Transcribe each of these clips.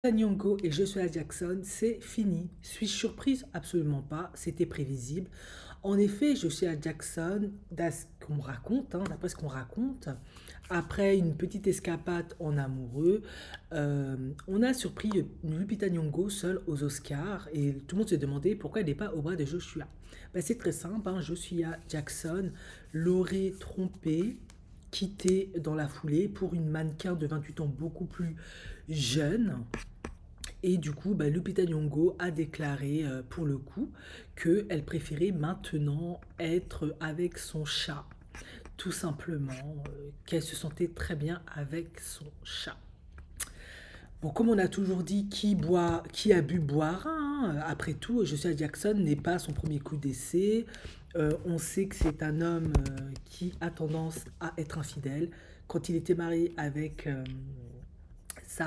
Nyong'o et Joshua Jackson, c'est fini. Suis-je surprise? Absolument pas, c'était prévisible. En effet, Joshua Jackson, d'après ce qu'on raconte, après une petite escapade en amoureux, on a surpris Lupita Nyong'o seule aux Oscars et tout le monde se demandait pourquoi elle n'est pas au bras de Joshua. Ben, c'est très simple, hein, Joshua Jackson l'aurait trompé, quitté dans la foulée pour une mannequin de 28 ans beaucoup plus jeune. Et du coup, bah, Lupita Nyong'o a déclaré pour le coup qu'elle préférait maintenant être avec son chat. Tout simplement, qu'elle se sentait très bien avec son chat. Bon, comme on a toujours dit, qui a bu boira, hein. Après tout, Joshua Jackson n'est pas son premier coup d'essai. On sait que c'est un homme qui a tendance à être infidèle. Quand il était marié avec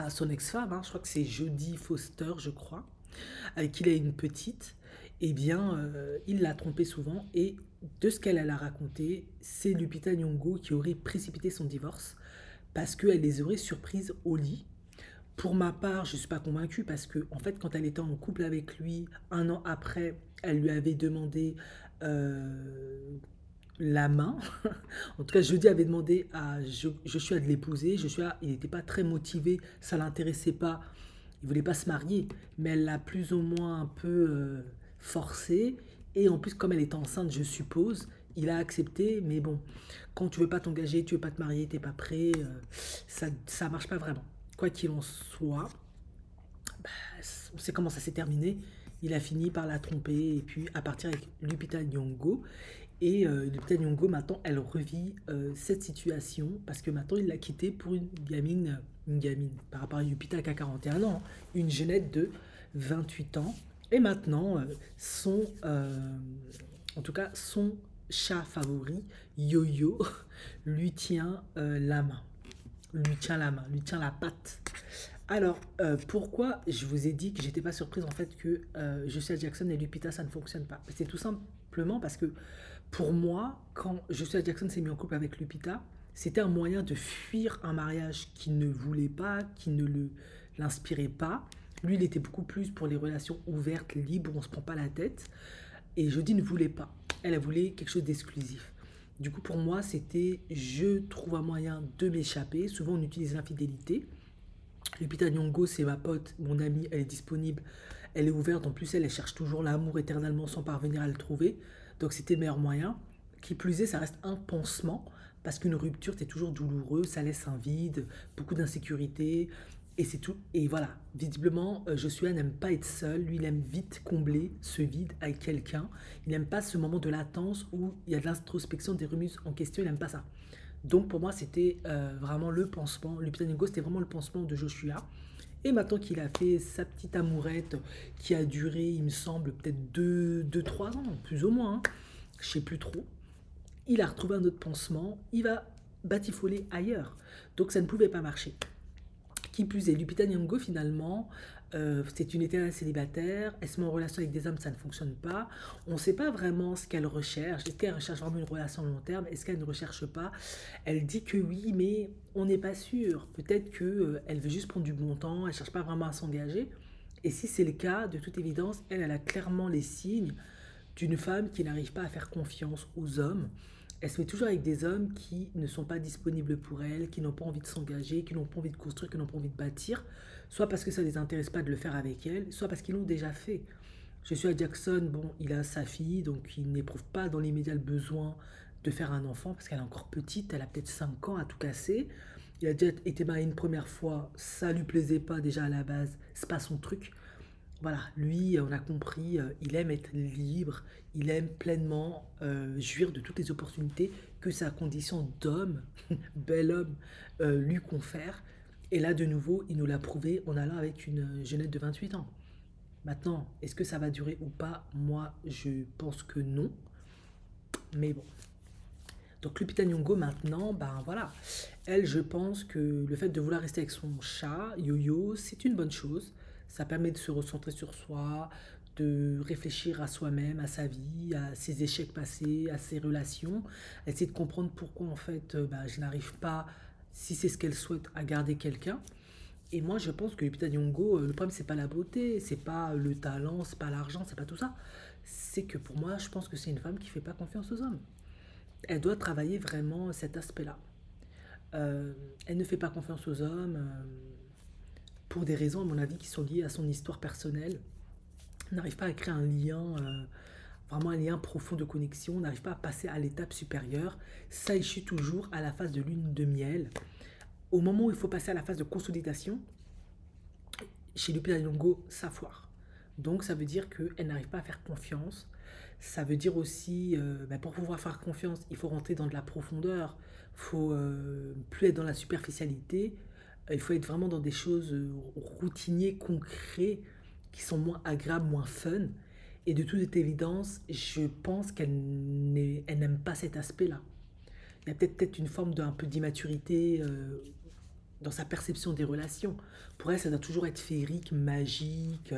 son ex-femme, hein, je crois que c'est Jodie Foster, je crois, avec qui il a une petite, eh bien, il l'a trompée souvent. Et de ce qu'elle a raconté, c'est Lupita Nyong'o qui aurait précipité son divorce parce qu'elle les aurait surprises au lit. Pour ma part, je ne suis pas convaincue parce que, en fait, quand elle était en couple avec lui, un an après, elle lui avait demandé la main. En tout cas, Jeudi avait demandé à Joshua de l'épouser. Joshua, il n'était pas très motivé, ça l'intéressait pas. Il voulait pas se marier, mais elle l'a plus ou moins un peu forcé. Et en plus, comme elle était enceinte, je suppose, il a accepté. Mais bon, quand tu veux pas t'engager, tu veux pas te marier, t'es pas prêt, ça marche pas vraiment. Quoi qu'il en soit, bah, on sait comment ça s'est terminé. Il a fini par la tromper et puis à partir avec Lupita Nyong'o. Et Lupita Nyong'o, maintenant, elle revit cette situation parce que maintenant, il l'a quittée pour une gamine, par rapport à Lupita qui a 41 ans, hein, une jeunette de 28 ans. Et maintenant, en tout cas, son chat favori, Yo-Yo, lui tient la main, lui tient la patte. Alors, pourquoi je vous ai dit que j'étais pas surprise en fait que Joshua Jackson et Lupita ça ne fonctionne pas? C'est tout simplement parce que pour moi, quand Joshua Jackson s'est mis en couple avec Lupita, c'était un moyen de fuir un mariage qu'il ne voulait pas, qui ne l'inspirait pas. Lui, il était beaucoup plus pour les relations ouvertes, libres, on ne se prend pas la tête. Et Jodie ne voulait pas. Elle voulait quelque chose d'exclusif. Du coup, pour moi, c'était je trouve un moyen de m'échapper. Souvent, on utilise l'infidélité. Lupita Nyong'o, c'est ma pote, mon amie, elle est disponible, elle est ouverte. En plus, elle cherche toujours l'amour éternellement sans parvenir à le trouver. Donc, c'était le meilleur moyen. Qui plus est, ça reste un pansement parce qu'une rupture, c'est toujours douloureux, ça laisse un vide, beaucoup d'insécurité. Et c'est tout. Et voilà, visiblement, Joshua n'aime pas être seul. Lui, il aime vite combler ce vide avec quelqu'un. Il n'aime pas ce moment de latence où il y a de l'introspection des remises en question. Il n'aime pas ça. Donc pour moi, c'était vraiment le pansement. Lupita Nyong'o, c'était vraiment le pansement de Joshua. Et maintenant qu'il a fait sa petite amourette qui a duré, il me semble, peut-être 3 ans, plus ou moins, hein, je sais plus trop, il a retrouvé un autre pansement, il va batifoler ailleurs. Donc ça ne pouvait pas marcher. Qui plus est, Lupita Nyong'o, finalement, c'est une éternelle célibataire. Elle se met en relation avec des hommes, ça ne fonctionne pas. On ne sait pas vraiment ce qu'elle recherche. Est-ce qu'elle recherche vraiment une relation à long terme? Est-ce qu'elle ne recherche pas? Elle dit que oui, mais on n'est pas sûr. Peut-être qu'elle veut juste prendre du bon temps, elle ne cherche pas vraiment à s'engager. Et si c'est le cas, de toute évidence, elle a clairement les signes d'une femme qui n'arrive pas à faire confiance aux hommes. Elle se met toujours avec des hommes qui ne sont pas disponibles pour elle, qui n'ont pas envie de s'engager, qui n'ont pas envie de construire, qui n'ont pas envie de bâtir, soit parce que ça ne les intéresse pas de le faire avec elle, soit parce qu'ils l'ont déjà fait. Je suis à Jackson, bon, il a sa fille, donc il n'éprouve pas dans l'immédiat le besoin de faire un enfant, parce qu'elle est encore petite, elle a peut-être 5 ans à tout casser. Il a déjà été marié une première fois, ça lui plaisait pas déjà à la base, c'est pas son truc. Voilà, lui, on a compris, il aime être libre, il aime pleinement jouir de toutes les opportunités que sa condition d'homme, bel homme, lui confère. Et là, de nouveau, il nous l'a prouvé en allant avec une jeunette de 28 ans. Maintenant, est-ce que ça va durer ou pas? Moi, je pense que non. Mais bon. Donc, Lupita Nyong'o, maintenant, ben voilà. Elle, je pense que le fait de vouloir rester avec son chat, Yo-Yo, c'est une bonne chose. Ça permet de se recentrer sur soi, de réfléchir à soi-même, à sa vie, à ses échecs passés, à ses relations. Essayer de comprendre pourquoi, en fait, ben, je n'arrive pas, si c'est ce qu'elle souhaite, à garder quelqu'un. Et moi, je pense que Lupita Nyong'o, le problème, c'est pas la beauté, c'est pas le talent, c'est pas l'argent, c'est pas tout ça. C'est que pour moi, je pense que c'est une femme qui fait pas confiance aux hommes. Elle doit travailler vraiment cet aspect-là. Elle ne fait pas confiance aux hommes pour des raisons, à mon avis, qui sont liées à son histoire personnelle. Elle n'arrive pas à créer un lien, vraiment un lien profond de connexion, n'arrive pas à passer à l'étape supérieure. Ça échoue toujours à la phase de lune de miel. Au moment où il faut passer à la phase de consolidation, chez Lupita Nyong'o, ça foire. Donc ça veut dire qu'elle n'arrive pas à faire confiance. Ça veut dire aussi, pour pouvoir faire confiance, il faut rentrer dans de la profondeur. Il faut plus être dans la superficialité. Il faut être vraiment dans des choses routiniers, concrets, qui sont moins agréables, moins fun. Et de toute évidence, je pense elle n'aime pas cet aspect-là. Il y a peut-être une forme d'un peu d'immaturité dans sa perception des relations. Pour elle, ça doit toujours être féerique, magique,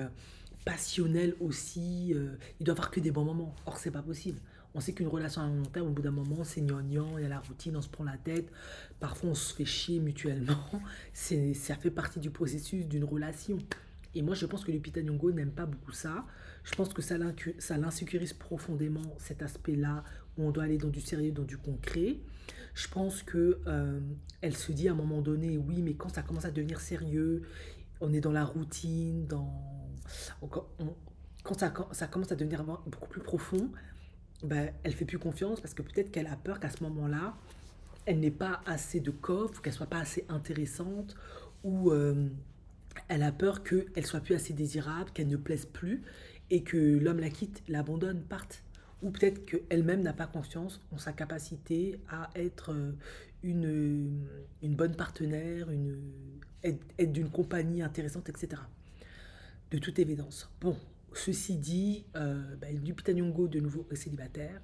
passionnel aussi. Il doit avoir que des bons moments. Or, c'est pas possible. On sait qu'une relation à long terme, au bout d'un moment, c'est gnangnan, il y a la routine, on se prend la tête. Parfois, on se fait chier mutuellement. Ça fait partie du processus d'une relation. Et moi, je pense que Lupita Nyong'o n'aime pas beaucoup ça. Je pense que ça l'insécurise profondément, cet aspect-là, où on doit aller dans du sérieux, dans du concret. Je pense que elle se dit à un moment donné, oui, mais quand ça commence à devenir sérieux, on est dans la routine, on- on- quand ça commence à devenir beaucoup plus profond, ben, elle fait plus confiance parce que peut-être qu'elle a peur qu'à ce moment-là, elle n'ait pas assez de coffre, qu'elle soit pas assez intéressante, ou elle a peur qu'elle soit plus assez désirable, qu'elle ne plaise plus, et que l'homme la quitte, l'abandonne, parte. Ou peut-être qu'elle-même n'a pas confiance en sa capacité à être une bonne partenaire, être d'une compagnie intéressante, etc. De toute évidence. Bon, ceci dit, Lupita Nyong'o de nouveau est célibataire,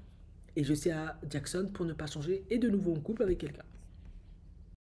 et je sais à Jackson pour ne pas changer, est de nouveau en couple avec quelqu'un.